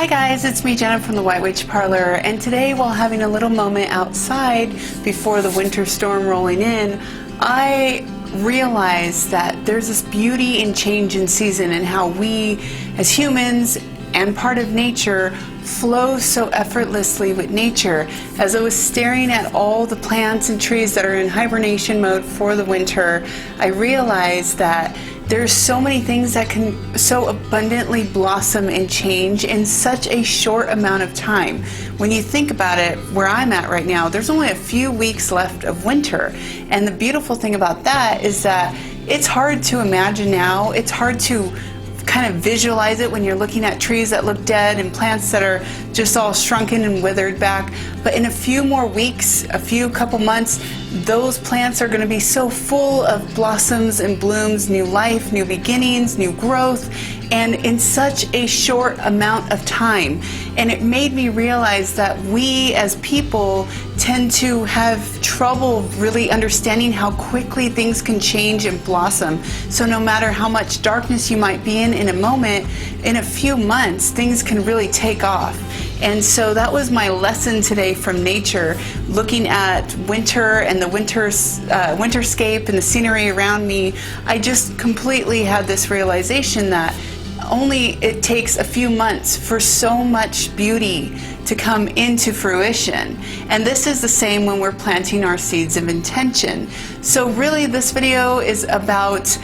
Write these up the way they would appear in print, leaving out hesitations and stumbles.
Hi guys, it's me Jenna from the White Witch Parlor, and today while having a little moment outside before the winter storm rolling in, I realized that there's this beauty in change in season and how we as humans and part of nature flow so effortlessly with nature. As I was staring at all the plants and trees that are in hibernation mode for the winter, I realized that there's so many things that can so abundantly blossom and change in such a short amount of time. When you think about it, where I'm at right now, there's only a few weeks left of winter. And the beautiful thing about that is that it's hard to imagine now. It's hard to kind of visualize it when you're looking at trees that look dead and plants that are just all shrunken and withered back. But in a few more weeks, couple months, those plants are going to be so full of blossoms and blooms, new life, new beginnings, new growth, and in such a short amount of time. And it made me realize that we as people tend to have trouble really understanding how quickly things can change and blossom. So no matter how much darkness you might be in a moment, in a few months, things can really take off. And so that was my lesson today from nature, looking at winter and the winterscape and the scenery around me. I just completely had this realization that only it takes a few months for so much beauty to come into fruition. And this is the same when we're planting our seeds of intention. So really this video is about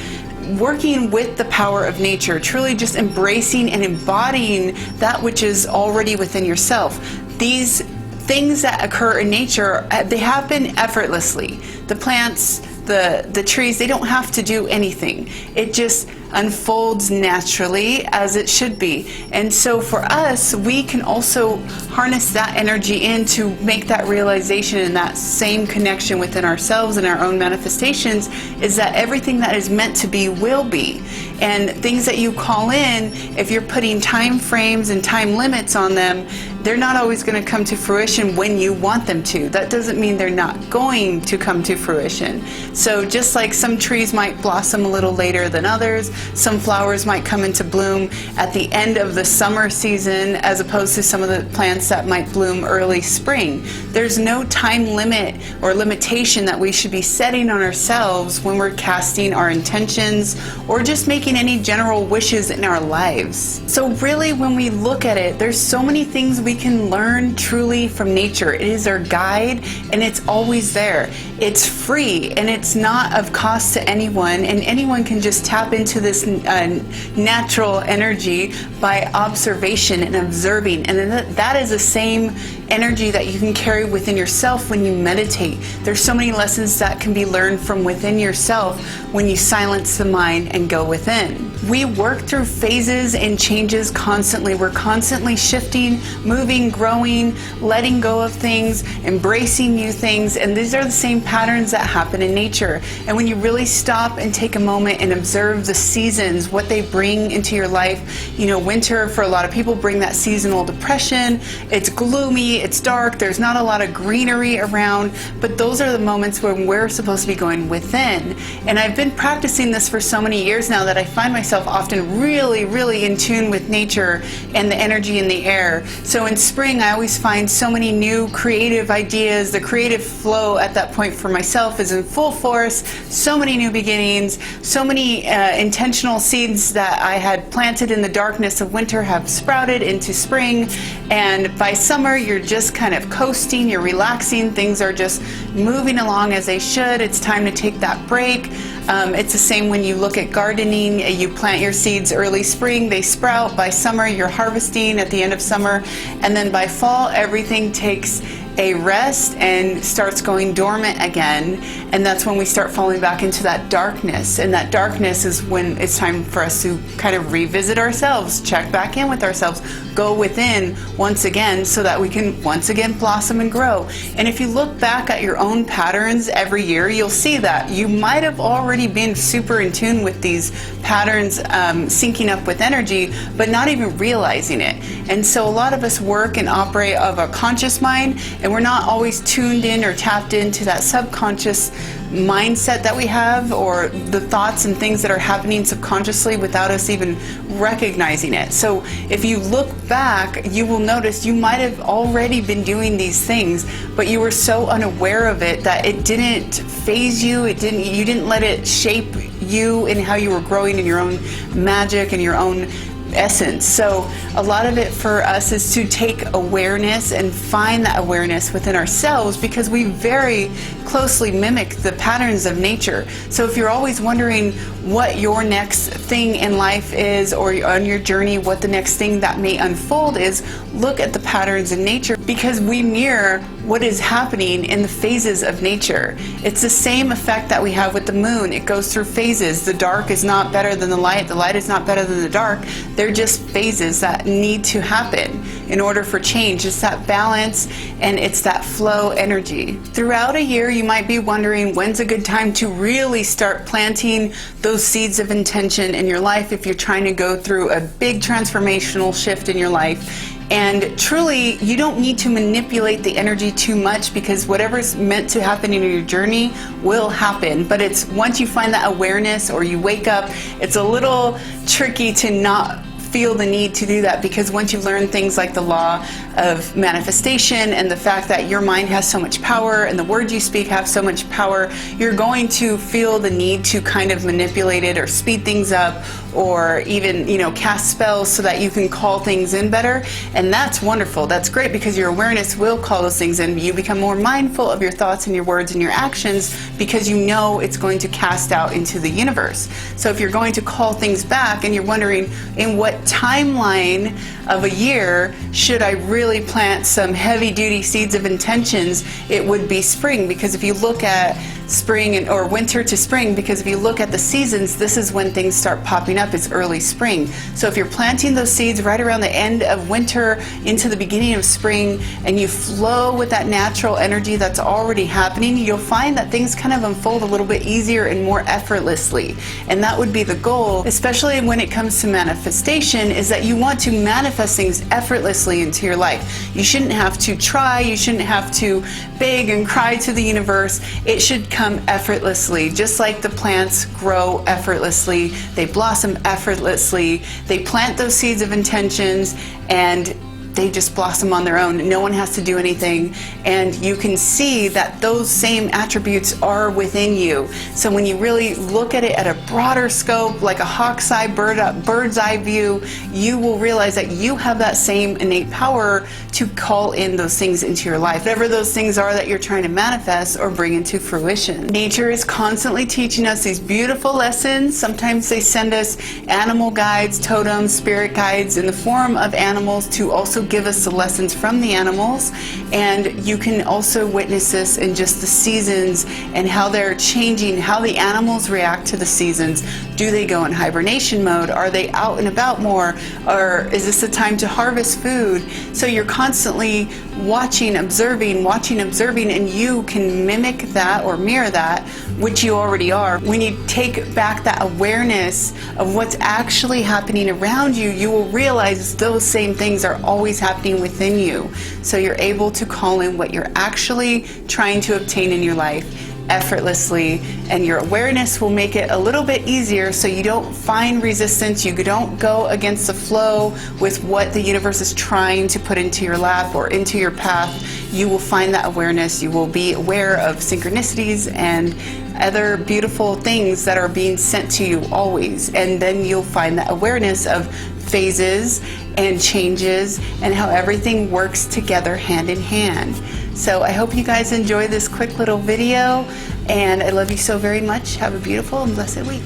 working with the power of nature, truly just embracing and embodying that which is already within yourself. These things that occur in nature, they happen effortlessly. The plants, the trees, they don't have to do anything. It just unfolds naturally as it should be. And so for us, we can also harness that energy in to make that realization and that same connection within ourselves and our own manifestations, is that everything that is meant to be will be. And things that you call in, if you're putting time frames and time limits on them, they're not always going to come to fruition when you want them to. That doesn't mean they're not going to come to fruition. So just like some trees might blossom a little later than others, some flowers might come into bloom at the end of the summer season as opposed to some of the plants that might bloom early spring. There's no time limit or limitation that we should be setting on ourselves when we're casting our intentions or just making any general wishes in our lives. So really when we look at it, there's so many things we can learn truly from nature. It is our guide and it's always there. It's free and it's not of cost to anyone, and anyone can just tap into this natural energy by observation and observing. And then that is the same energy that you can carry within yourself when you meditate. There's so many lessons that can be learned from within yourself when you silence the mind and go within. We work through phases and changes constantly. We're constantly shifting, moving, growing, letting go of things, embracing new things, and these are the same patterns that happen in nature. And when you really stop and take a moment and observe the seasons, what they bring into your life, you know, winter for a lot of people bring that seasonal depression. It's gloomy, it's dark, there's not a lot of greenery around, but those are the moments when we're supposed to be going within. And I've been practicing this for so many years now that I find myself often really in tune with nature and the energy in the air. So in spring I always find so many new creative ideas. The creative flow at that point for myself is in full force. So many new beginnings, so many intentional seeds that I had planted in the darkness of winter have sprouted into spring, and by summer you're just kind of coasting, you're relaxing, things are just moving along as they should. It's time to take that break. It's the same when you look at gardening. You plant your seeds early spring, they sprout. By summer you're harvesting at the end of summer, and then by fall everything takes a rest and starts going dormant again, and that's when we start falling back into that darkness. And that darkness is when it's time for us to kind of revisit ourselves, check back in with ourselves, go within once again so that we can once again blossom and grow. And if you look back at your own patterns every year, you'll see that you might have already been super in tune with these patterns, syncing up with energy, but not even realizing it. And so a lot of us work and operate of a conscious mind, and we're not always tuned in or tapped into that subconscious mindset that we have, or the thoughts and things that are happening subconsciously without us even recognizing it. So if you look back, you will notice you might have already been doing these things, but you were so unaware of it that it didn't faze you. You didn't let it shape you in how you were growing in your own magic and your own essence. So a lot of it for us is to take awareness and find that awareness within ourselves, because we very closely mimic the patterns of nature. So if you're always wondering what your next thing in life is, or on your journey what the next thing that may unfold is, look at the patterns in nature, because we mirror what is happening in the phases of nature. It's the same effect that we have with the moon. It goes through phases. The dark is not better than the light is not better than the dark. They're just phases that need to happen in order for change. It's that balance and it's that flow energy. Throughout a year, you might be wondering when's a good time to really start planting those seeds of intention in your life if you're trying to go through a big transformational shift in your life. And truly, you don't need to manipulate the energy too much, because whatever's meant to happen in your journey will happen. But it's once you find that awareness, or you wake up, it's a little tricky to not feel the need to do that, because once you learn things like the law of manifestation and the fact that your mind has so much power and the words you speak have so much power, you're going to feel the need to kind of manipulate it or speed things up, or even, cast spells so that you can call things in better. And that's wonderful. That's great, because your awareness will call those things in. You become more mindful of your thoughts and your words and your actions, because you know it's going to cast out into the universe. So if you're going to call things back and you're wondering in what timeline of a year should I really plant some heavy duty seeds of intentions, it would be spring. Because if you look at spring or winter to spring, because if you look at the seasons, this is when things start popping up. It's early spring. So if you're planting those seeds right around the end of winter into the beginning of spring, and you flow with that natural energy that's already happening, you'll find that things kind of unfold a little bit easier and more effortlessly. And that would be the goal, especially when it comes to manifestation, is that you want to manifest things effortlessly into your life. You shouldn't have to try, you shouldn't have to beg and cry to the universe. It should come effortlessly, just like the plants grow effortlessly, they blossom effortlessly, they plant those seeds of intentions, and they just blossom on their own. No one has to do anything, and you can see that those same attributes are within you. So when you really look at it at a broader scope, like a hawk's eye, bird's eye view, you will realize that you have that same innate power to call in those things into your life, whatever those things are that you're trying to manifest or bring into fruition. Nature is constantly teaching us these beautiful lessons. Sometimes they send us animal guides, totems, spirit guides in the form of animals to also give us the lessons from the animals. And you can also witness this in just the seasons and how they're changing, how the animals react to the seasons. Do they go in hibernation mode? Are they out and about more? Or is this a time to harvest food? So you're constantly watching, observing, and you can mimic that or mirror that, which you already are. When you take back that awareness of what's actually happening around you, you will realize those same things are always happening within you. So you're able to call in what you're actually trying to obtain in your life effortlessly, and your awareness will make it a little bit easier, so you don't find resistance, you don't go against the flow with what the universe is trying to put into your lap or into your path. You will find that awareness. You will be aware of synchronicities and other beautiful things that are being sent to you always, and then you'll find that awareness of phases and changes and how everything works together hand in hand. So I hope you guys enjoy this quick little video, and I love you so very much. Have a beautiful and blessed week.